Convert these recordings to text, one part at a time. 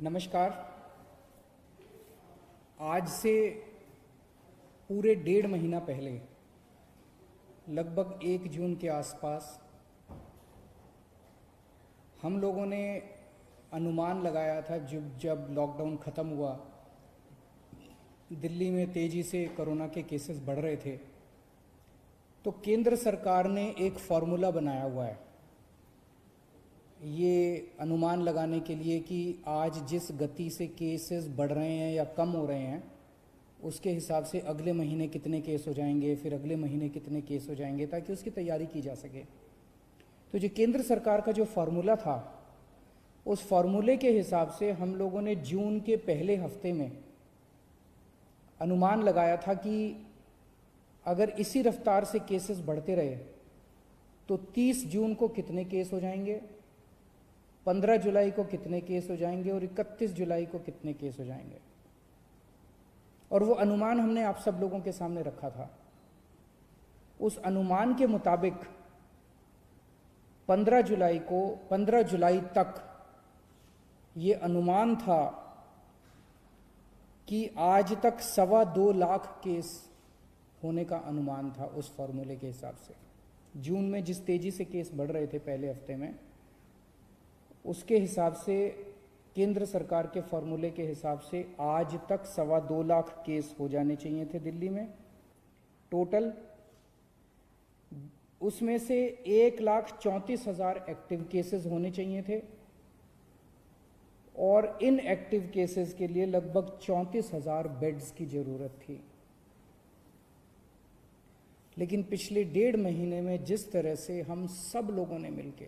नमस्कार। आज से पूरे 1.5 महीना पहले लगभग 1 जून के आसपास हम लोगों ने अनुमान लगाया था जब लॉकडाउन ख़त्म हुआ, दिल्ली में तेज़ी से कोरोना के केसेस बढ़ रहे थे, तो केंद्र सरकार ने एक फार्मूला बनाया हुआ है ये अनुमान लगाने के लिए कि आज जिस गति से केसेस बढ़ रहे हैं या कम हो रहे हैं उसके हिसाब से अगले महीने कितने केस हो जाएंगे, फिर अगले महीने कितने केस हो जाएंगे, ताकि उसकी तैयारी की जा सके। तो जो केंद्र सरकार का जो फार्मूला था, उस फार्मूले के हिसाब से हम लोगों ने जून के पहले हफ्ते में अनुमान लगाया था कि अगर इसी रफ्तार से केसेस बढ़ते रहे तो 30 जून को कितने केस हो जाएंगे, 15 जुलाई को कितने केस हो जाएंगे और 31 जुलाई को कितने केस हो जाएंगे। और वो अनुमान हमने आप सब लोगों के सामने रखा था। उस अनुमान के मुताबिक 15 जुलाई तक ये अनुमान था कि आज तक 2.25 लाख केस होने का अनुमान था। उस फॉर्मूले के हिसाब से जून में जिस तेजी से केस बढ़ रहे थे पहले हफ्ते में, उसके हिसाब से केंद्र सरकार के फॉर्मूले के हिसाब से आज तक 2.25 लाख केस हो जाने चाहिए थे दिल्ली में टोटल। उसमें से 1,34,000 एक्टिव केसेस होने चाहिए थे और इन एक्टिव केसेस के लिए लगभग 34,000 बेड्स की जरूरत थी। लेकिन पिछले 1.5 महीने में जिस तरह से हम सब लोगों ने मिलकर,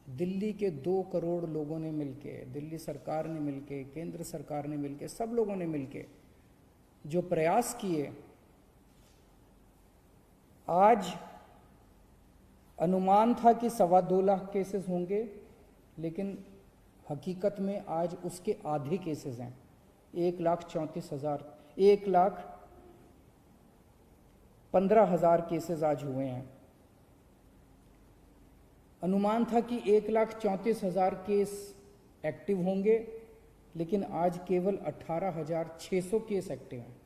दिल्ली के 2 करोड़ लोगों ने मिलके, दिल्ली सरकार ने मिलके, केंद्र सरकार ने मिलके, सब लोगों ने मिलके जो प्रयास किए, आज अनुमान था कि 2.25 लाख केसेस होंगे, लेकिन हकीकत में आज उसके आधे केसेस हैं। 1,34,000 केसेस आज हुए हैं। अनुमान था कि 1,34,000 केस एक्टिव होंगे, लेकिन आज केवल 18,600 केस एक्टिव हैं।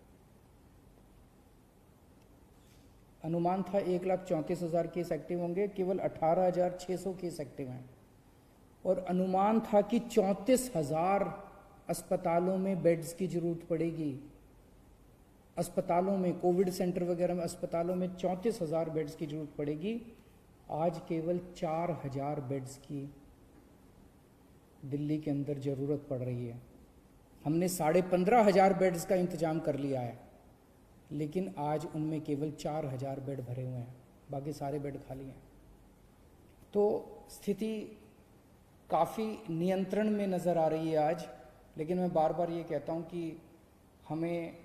अनुमान था 1,34,000 केस एक्टिव होंगे, केवल 18,600 केस एक्टिव हैं। और अनुमान था कि 34,000 अस्पतालों में बेड्स की जरूरत पड़ेगी। अस्पतालों में, कोविड सेंटर वगैरह में, अस्पतालों में 34,000 बेड्स की जरूरत पड़ेगी। आज केवल 4,000 बेड्स की दिल्ली के अंदर ज़रूरत पड़ रही है। हमने 15,500 बेड्स का इंतज़ाम कर लिया है, लेकिन आज उनमें केवल 4,000 बेड भरे हुए हैं, बाकी सारे बेड खाली हैं। तो स्थिति काफ़ी नियंत्रण में नज़र आ रही है आज। लेकिन मैं बार बार ये कहता हूँ कि हमें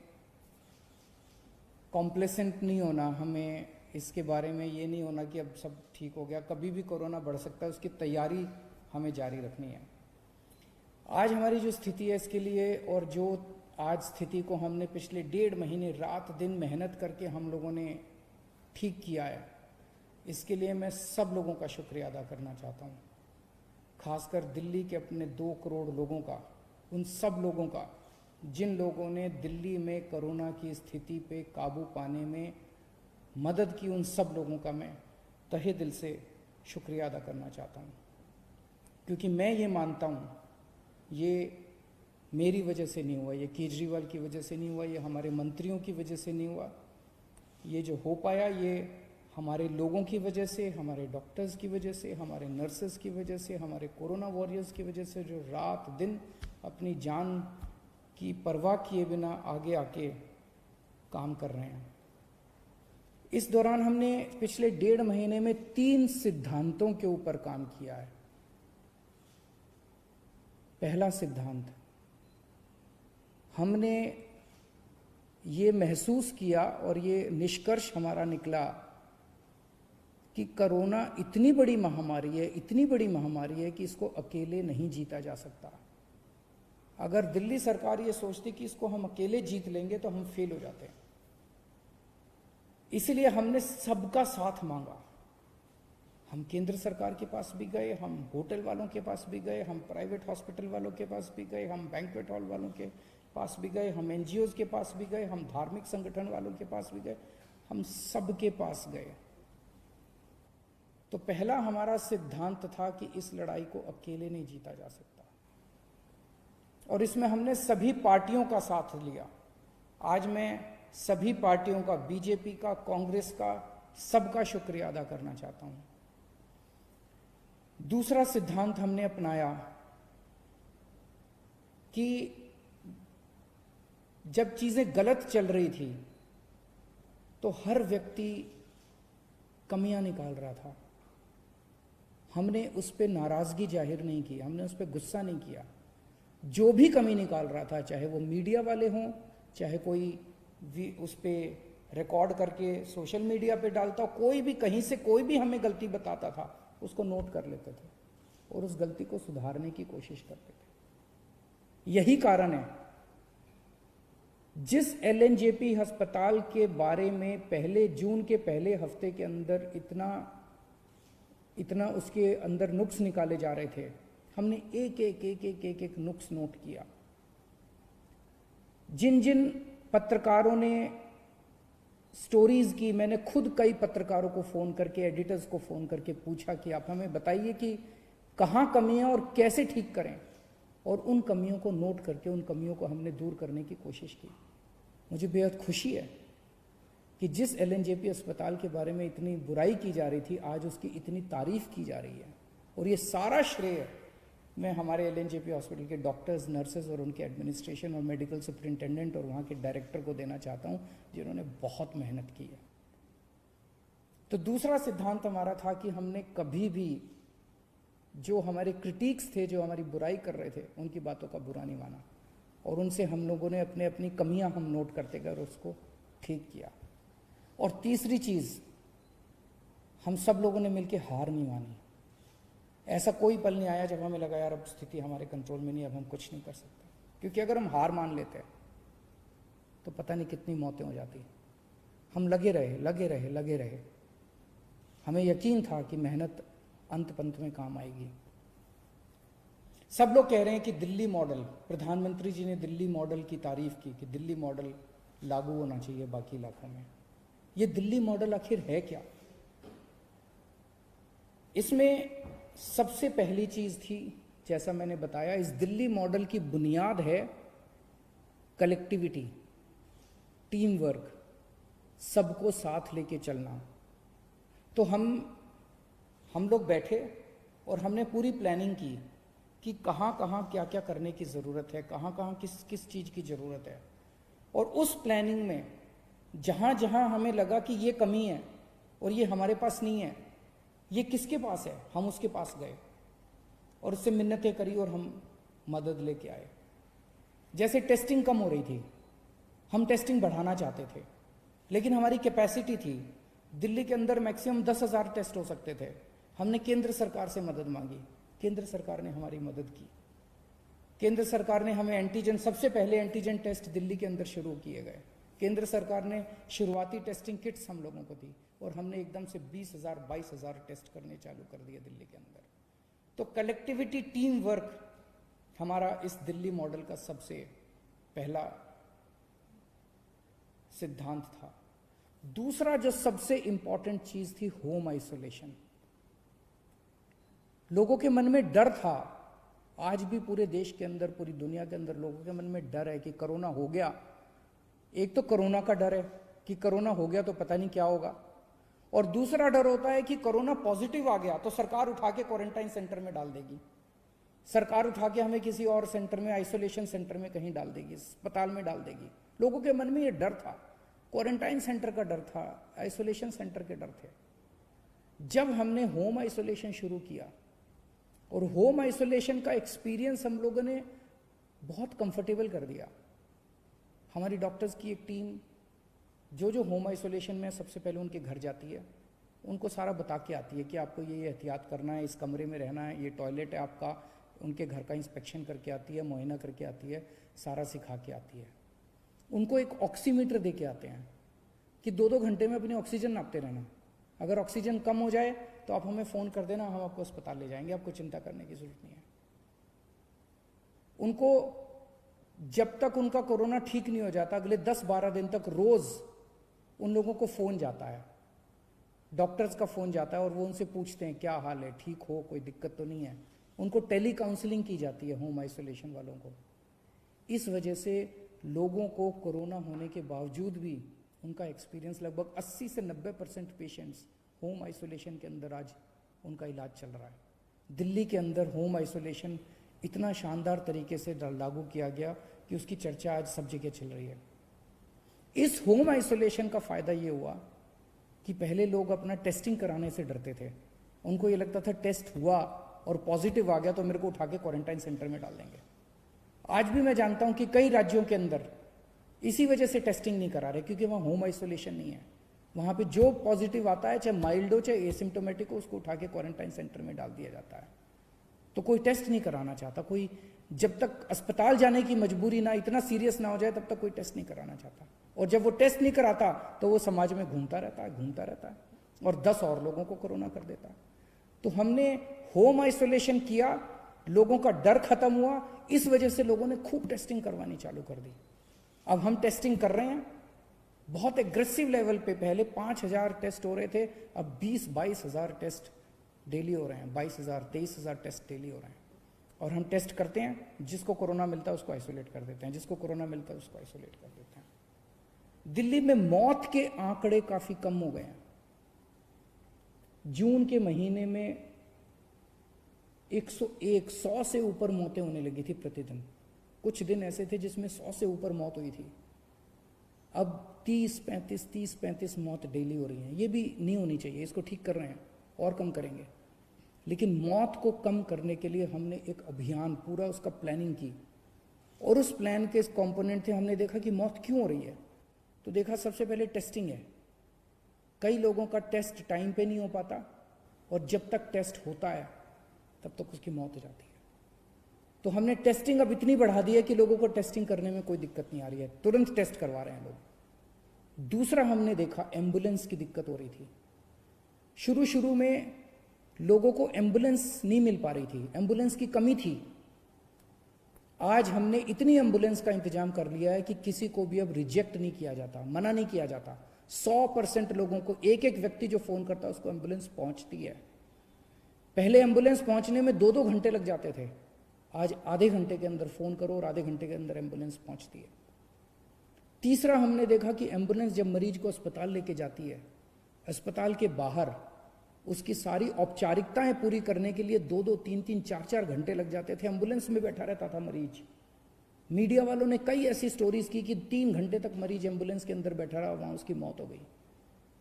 कॉम्प्लेसेंट नहीं होना, हमें इसके बारे में ये नहीं होना कि अब सब ठीक हो गया। कभी भी कोरोना बढ़ सकता है, उसकी तैयारी हमें जारी रखनी है। आज हमारी जो स्थिति है इसके लिए, और जो आज स्थिति को हमने पिछले 1.5 महीने रात दिन मेहनत करके हम लोगों ने ठीक किया है, इसके लिए मैं सब लोगों का शुक्रिया अदा करना चाहता हूँ। खासकर दिल्ली के अपने 2 करोड़ लोगों का, उन सब लोगों का जिन लोगों ने दिल्ली में कोरोना की स्थिति पे काबू पाने में मदद की, उन सब लोगों का मैं तहे दिल से शुक्रिया अदा करना चाहता हूँ। क्योंकि मैं ये मानता हूँ, ये मेरी वजह से नहीं हुआ, ये केजरीवाल की वजह से नहीं हुआ, ये हमारे मंत्रियों की वजह से नहीं हुआ। ये जो हो पाया, ये हमारे लोगों की वजह से, हमारे डॉक्टर्स की वजह से, हमारे नर्सेस की वजह से, हमारे कोरोना वॉरियर्स की वजह से, जो रात दिन अपनी जान की परवाह किए बिना आगे आके काम कर रहे हैं। इस दौरान हमने पिछले 1.5 महीने में 3 सिद्धांतों के ऊपर काम किया है। पहला सिद्धांत, हमने ये महसूस किया और ये निष्कर्ष हमारा निकला कि कोरोना इतनी बड़ी महामारी है, इतनी बड़ी महामारी है कि इसको अकेले नहीं जीता जा सकता। अगर दिल्ली सरकार ये सोचती कि इसको हम अकेले जीत लेंगे तो हम फेल हो जाते हैं। इसलिए हमने सबका साथ मांगा। हम केंद्र सरकार के पास भी गए, हम होटल वालों के पास भी गए, हम प्राइवेट हॉस्पिटल वालों के पास भी गए, हम बैंक्वेट हॉल वालों के पास भी गए, हम एनजीओज के पास भी गए, हम धार्मिक संगठन वालों के पास भी गए, हम सबके पास गए। तो पहला हमारा सिद्धांत था कि इस लड़ाई को अकेले नहीं जीता जा सकता, और इसमें हमने सभी पार्टियों का साथ लिया। आज मैं सभी पार्टियों का, बीजेपी का, कांग्रेस का, सबका शुक्रिया अदा करना चाहता हूं। दूसरा सिद्धांत हमने अपनाया कि जब चीजें गलत चल रही थी तो हर व्यक्ति कमियां निकाल रहा था। हमने उस पर नाराजगी जाहिर नहीं की, हमने उस पर गुस्सा नहीं किया। जो भी कमी निकाल रहा था, चाहे वो मीडिया वाले हों, चाहे कोई उस पर रिकॉर्ड करके सोशल मीडिया पे डालता, कोई भी कहीं से कोई भी हमें गलती बताता था, उसको नोट कर लेते थे और उस गलती को सुधारने की कोशिश करते थे। यही कारण है जिस एलएनजेपी अस्पताल के बारे में पहले जून के पहले हफ्ते के अंदर इतना उसके अंदर नुक्स निकाले जा रहे थे, हमने एक नुक्स नोट किया। जिन जिन पत्रकारों ने स्टोरीज की, मैंने खुद कई पत्रकारों को फोन करके, एडिटर्स को फोन करके पूछा कि आप हमें बताइए कि कहां कमियां और कैसे ठीक करें, और उन कमियों को नोट करके उन कमियों को हमने दूर करने की कोशिश की। मुझे बेहद खुशी है कि जिस एलएनजेपी अस्पताल के बारे में इतनी बुराई की जा रही थी, आज उसकी इतनी तारीफ की जा रही है, और ये सारा श्रेय मैं हमारे एलएनजेपी हॉस्पिटल के डॉक्टर्स, नर्सेज और उनके एडमिनिस्ट्रेशन और मेडिकल सुपरिंटेंडेंट और वहाँ के डायरेक्टर को देना चाहता हूँ, जिन्होंने बहुत मेहनत की है। तो दूसरा सिद्धांत हमारा था कि हमने कभी भी जो हमारे क्रिटिक्स थे, जो हमारी बुराई कर रहे थे, उनकी बातों का बुरा नहीं माना, और उनसे हम लोगों ने अपनी कमियां हम नोट करते गए और उसको ठीक किया। और तीसरी चीज, हम सब लोगों ने मिलकर हार नहीं मानी। ऐसा कोई पल नहीं आया जब हमें लगा यार अब स्थिति हमारे कंट्रोल में नहीं, अब हम कुछ नहीं कर सकते, क्योंकि अगर हम हार मान लेते तो पता नहीं कितनी मौतें हो जाती। हम लगे रहे। हमें यकीन था कि मेहनत अंत पंत में काम आएगी। सब लोग कह रहे हैं कि दिल्ली मॉडल, प्रधानमंत्री जी ने दिल्ली मॉडल की तारीफ की कि दिल्ली मॉडल लागू होना चाहिए बाकी इलाकों में। ये दिल्ली मॉडल आखिर है क्या? इसमें सबसे पहली चीज थी, जैसा मैंने बताया, इस दिल्ली मॉडल की बुनियाद है कलेक्टिविटी, टीम वर्क, सबको साथ लेके चलना। तो हम लोग बैठे और हमने पूरी प्लानिंग की कि कहाँ कहाँ क्या क्या करने की ज़रूरत है, कहाँ कहाँ किस चीज़ की ज़रूरत है। और उस प्लानिंग में जहाँ जहाँ हमें लगा कि ये कमी है और ये हमारे पास नहीं है, ये किसके पास है, हम उसके पास गए और उससे मिन्नतें करी और हम मदद लेके आए। जैसे टेस्टिंग कम हो रही थी, हम टेस्टिंग बढ़ाना चाहते थे, लेकिन हमारी कैपेसिटी थी, दिल्ली के अंदर मैक्सिमम 10,000 टेस्ट हो सकते थे। हमने केंद्र सरकार से मदद मांगी, केंद्र सरकार ने हमारी मदद की। केंद्र सरकार ने हमें एंटीजन, सबसे पहले एंटीजन टेस्ट दिल्ली के अंदर शुरू किए गए। केंद्र सरकार ने शुरुआती टेस्टिंग किट्स हम लोगों को दी और हमने एकदम से 20,000 22,000 टेस्ट करने चालू कर दिए दिल्ली के अंदर। तो कलेक्टिविटी, टीम वर्क हमारा इस दिल्ली मॉडल का सबसे पहला सिद्धांत था। दूसरा जो सबसे इंपॉर्टेंट चीज थी, होम आइसोलेशन। लोगों के मन में डर था, आज भी पूरे देश के अंदर, पूरी दुनिया के अंदर लोगों के मन में डर है कि कोरोना हो गया। एक तो कोरोना का डर है कि कोरोना हो गया तो पता नहीं क्या होगा, और दूसरा डर होता है कि कोरोना पॉजिटिव आ गया तो सरकार उठा के क्वारंटाइन सेंटर में डाल देगी, सरकार उठा के हमें किसी और सेंटर में, आइसोलेशन सेंटर में कहीं डाल देगी, अस्पताल में डाल देगी। लोगों के मन में ये डर था, क्वारंटाइन सेंटर का डर था, आइसोलेशन सेंटर के डर थे। जब हमने होम आइसोलेशन शुरू किया और होम आइसोलेशन का एक्सपीरियंस हम लोगों ने बहुत कंफर्टेबल कर दिया। हमारी डॉक्टर्स की एक टीम जो होम आइसोलेशन में सबसे पहले उनके घर जाती है, उनको सारा बता के आती है कि आपको ये एहतियात करना है, इस कमरे में रहना है, ये टॉयलेट है आपका, उनके घर का इंस्पेक्शन करके आती है, मुआयना करके आती है, सारा सिखा के आती है। उनको एक ऑक्सीमीटर दे के आते हैं कि 2-2 घंटे में अपनी ऑक्सीजन नापते रहना। अगर ऑक्सीजन कम हो जाए तो आप हमें फ़ोन कर देना, हम आपको अस्पताल ले जाएंगे, आपको चिंता करने की ज़रूरत नहीं है। उनको जब तक उनका कोरोना ठीक नहीं हो जाता, अगले 10-12 दिन तक रोज़ उन लोगों को फ़ोन जाता है, डॉक्टर्स का फ़ोन जाता है और वो उनसे पूछते हैं क्या हाल है, ठीक हो, कोई दिक्कत तो नहीं है। उनको टेली काउंसलिंग की जाती है होम आइसोलेशन वालों को। इस वजह से लोगों को कोरोना होने के बावजूद भी उनका एक्सपीरियंस, लगभग 80 से 90% पेशेंट्स होम आइसोलेशन के अंदर आज उनका इलाज चल रहा है। दिल्ली के अंदर होम आइसोलेशन इतना शानदार तरीके से लागू किया गया कि उसकी चर्चा आज सब जगह चल रही है। इस होम आइसोलेशन का फ़ायदा ये हुआ कि पहले लोग अपना टेस्टिंग कराने से डरते थे। उनको ये लगता था टेस्ट हुआ और पॉजिटिव आ गया तो मेरे को उठा के क्वारंटाइन सेंटर में डाल देंगे। आज भी मैं जानता हूं कि कई राज्यों के अंदर इसी वजह से टेस्टिंग नहीं करा रहे, क्योंकि वहाँ होम आइसोलेशन नहीं है। वहाँ पे जो पॉजिटिव आता है, चाहे माइल्ड हो चाहे एसिम्टोमेटिक हो, उसको उठा के क्वारंटाइन सेंटर में डाल दिया जाता है। तो कोई टेस्ट नहीं कराना चाहता, कोई जब तक अस्पताल जाने की मजबूरी ना, इतना सीरियस ना हो जाए, तब तक कोई टेस्ट नहीं कराना चाहता। और जब वो टेस्ट नहीं कराता तो वो समाज में घूमता रहता है और 10 और लोगों को कोरोना कर देता है। तो हमने होम आइसोलेशन किया, लोगों का डर खत्म हुआ, इस वजह से लोगों ने खूब टेस्टिंग करवानी चालू कर दी। अब हम टेस्टिंग कर रहे हैं बहुत एग्रेसिव लेवल पे। पहले 5,000 टेस्ट हो रहे थे, अब 20-22 हज़ार टेस्ट डेली हो रहे हैं। 22,000 23,000 टेस्ट डेली हो रहे हैं। और हम टेस्ट करते हैं, जिसको कोरोना मिलता है उसको आइसोलेट कर देते हैं, जिसको कोरोना मिलता है उसको आइसोलेट कर देते हैं। दिल्ली में मौत के आंकड़े काफी कम हो गए हैं। जून के महीने में 100 से ऊपर मौतें होने लगी थी प्रतिदिन। कुछ दिन ऐसे थे जिसमें 100 से ऊपर मौत हुई थी। अब 30-35 मौत डेली हो रही हैं। ये भी नहीं होनी चाहिए, इसको ठीक कर रहे हैं और कम करेंगे। लेकिन मौत को कम करने के लिए हमने एक अभियान पूरा उसका प्लानिंग की, और उस प्लान के कंपोनेंट थे। हमने देखा कि मौत क्यों हो रही है, तो देखा सबसे पहले टेस्टिंग है। कई लोगों का टेस्ट टाइम पे नहीं हो पाता, और जब तक टेस्ट होता है तब तक उसकी मौत हो जाती है। तो हमने टेस्टिंग अब इतनी बढ़ा दी है कि लोगों को टेस्टिंग करने में कोई दिक्कत नहीं आ रही है, तुरंत टेस्ट करवा रहे हैं लोग। दूसरा हमने देखा एम्बुलेंस की दिक्कत हो रही थी। शुरू में लोगों को एम्बुलेंस नहीं मिल पा रही थी, एम्बुलेंस की कमी थी। आज हमने इतनी एम्बुलेंस का इंतजाम कर लिया है कि किसी को भी अब रिजेक्ट नहीं किया जाता, मना नहीं किया जाता। 100% लोगों को, एक व्यक्ति जो फोन करता है उसको एम्बुलेंस पहुंचती है। पहले एम्बुलेंस पहुंचने में 2-2 घंटे लग जाते थे, आज आधे घंटे के अंदर फोन करो और आधे घंटे के अंदर एम्बुलेंस पहुंचती है। तीसरा हमने देखा कि एम्बुलेंस जब मरीज को अस्पताल लेके जाती है, अस्पताल के बाहर उसकी सारी औपचारिकताएं पूरी करने के लिए 2-2, 3-3, 4-4 घंटे लग जाते थे। एम्बुलेंस में बैठा रहता था मरीज। मीडिया वालों ने कई ऐसी स्टोरीज की कि 3 घंटे तक मरीज एम्बुलेंस के अंदर बैठा रहा, वहां उसकी मौत हो गई।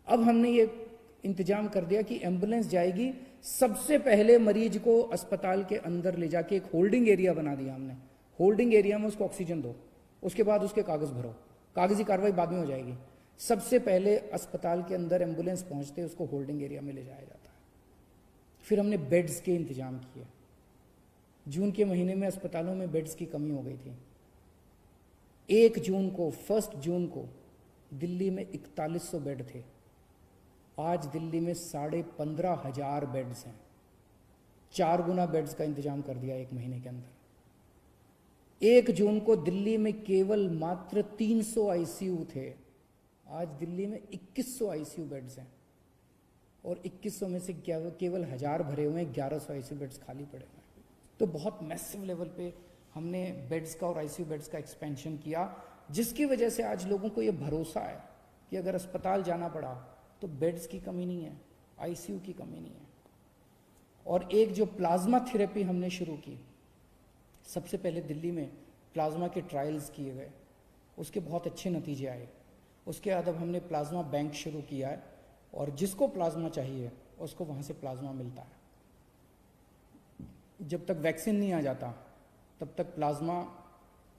अब हमने ये इंतजाम कर दिया कि एम्बुलेंस जाएगी, सबसे पहले मरीज को अस्पताल के अंदर ले जाके एक होल्डिंग एरिया बना दिया हमने। होल्डिंग एरिया में उसको ऑक्सीजन दो, उसके बाद उसके कागज भरो, कागजी कार्रवाई बाद में हो जाएगी। सबसे पहले अस्पताल के अंदर एम्बुलेंस पहुंचते उसको होल्डिंग एरिया में ले जाया जाता है। फिर हमने बेड्स के इंतजाम किए। जून के महीने में अस्पतालों में बेड्स की कमी हो गई थी। 1 जून को दिल्ली में 4100 बेड थे, आज दिल्ली में 15,500 बेड्स हैं। 4 गुना बेड्स का इंतजाम कर दिया 1 महीने के अंदर। 1 जून को दिल्ली में केवल मात्र 300 आईसीयू थे, आज दिल्ली में 2100 आईसीयू बेड्स हैं, और 2100 में से केवल 1000 भरे हुए हैं, 1100 आईसीयू बेड्स खाली पड़े हुए हैं। तो बहुत मैसिव लेवल पे हमने बेड्स का और आईसीयू बेड्स का एक्सपेंशन किया, जिसकी वजह से आज लोगों को ये भरोसा है कि अगर अस्पताल जाना पड़ा तो बेड्स की कमी नहीं है, आईसीयू की कमी नहीं है। और एक जो प्लाज्मा थेरेपी हमने शुरू की, सबसे पहले दिल्ली में प्लाज्मा के ट्रायल्स किए गए, उसके बहुत अच्छे नतीजे आए। उसके बाद अब हमने प्लाज्मा बैंक शुरू किया है, और जिसको प्लाज्मा चाहिए उसको वहाँ से प्लाज्मा मिलता है। जब तक वैक्सीन नहीं आ जाता तब तक प्लाज्मा,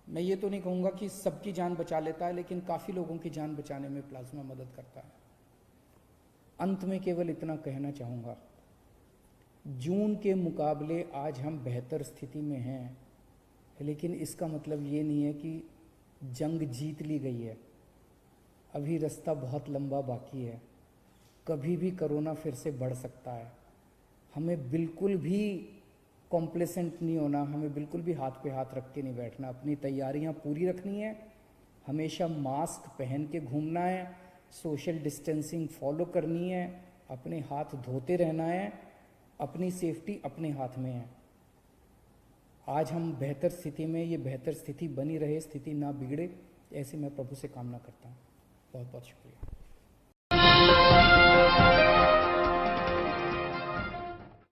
मैं ये तो नहीं कहूँगा कि सबकी जान बचा लेता है, लेकिन काफ़ी लोगों की जान बचाने में प्लाज्मा मदद करता है। अंत में केवल इतना कहना चाहूँगा, जून के मुकाबले आज हम बेहतर स्थिति में हैं, लेकिन इसका मतलब ये नहीं है कि जंग जीत ली गई है। अभी रास्ता बहुत लंबा बाकी है, कभी भी कोरोना फिर से बढ़ सकता है। हमें बिल्कुल भी कॉम्प्लेसेंट नहीं होना, हमें बिल्कुल भी हाथ पे हाथ रख के नहीं बैठना, अपनी तैयारियां पूरी रखनी है, हमेशा मास्क पहन के घूमना है, सोशल डिस्टेंसिंग फॉलो करनी है, अपने हाथ धोते रहना है, अपनी सेफ्टी अपने हाथ में है। आज हम बेहतर स्थिति में, ये बेहतर स्थिति बनी रहे, स्थिति ना बिगड़े, ऐसे मैं प्रभु से कामना करता हूँ। बहुत बहुत शुक्रिया।